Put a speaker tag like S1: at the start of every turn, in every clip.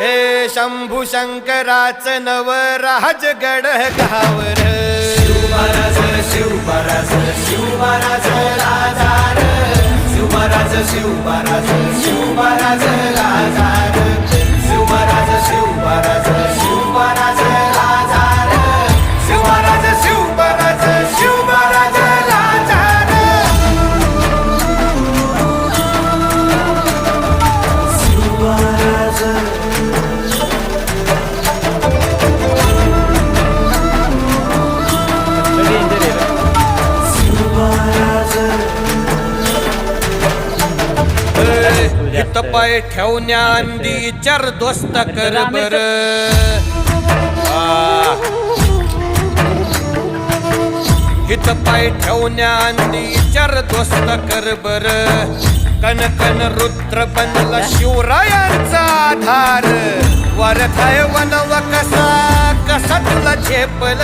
S1: हे शंभू शंकराच नवराज गड गावर
S2: शिवमहाराज शिवमहाराज शिवमहाराज राजार शिवमहाराज शिवमहाराज शिवमहाराज राजार शिवमहाराज शिवमहाराज शिवमहाराज राजार शिवमहाराज शिवमहाराज शिवमहाराज राजार शिवमहाराज
S1: हित पाय ठेवण्या अंदी चर दोस्त कर बर हित पाय ठेवण्या अंदी चर दोस्त कर बर कन कन रुद्र बनला शिवरायांचा आधार वरथाय वनव कसा कसा तुला झेपल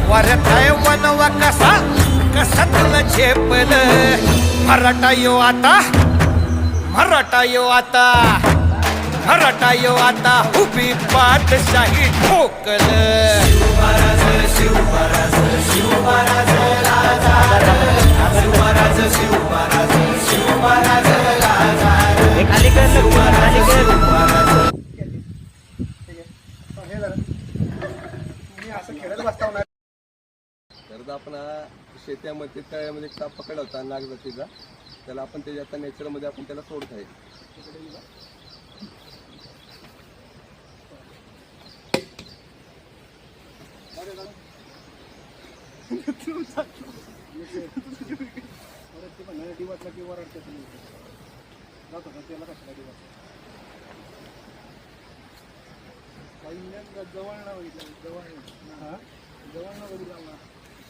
S1: वरथाय वनव कसा कसा तुला झेपल मराठा यो आता मराठा यो आता मराठा यो आता उभी पाठशाही ठोकल
S2: शिवमहाराज शिवमहाराज शिवमहाराज राजार शिवमहाराज शिवमहाराज शिवमहाराज राजार शिवमहाराज शिवमहाराज
S3: तर आपण शेतामध्ये तळ्यामध्ये साप पकडला होता नागजातीचा त्याला आपण त्याच्या आता नेचरमध्ये आपण त्याला सोडत आहे
S4: जवळ ना बघितलं जवळ ना बघितलं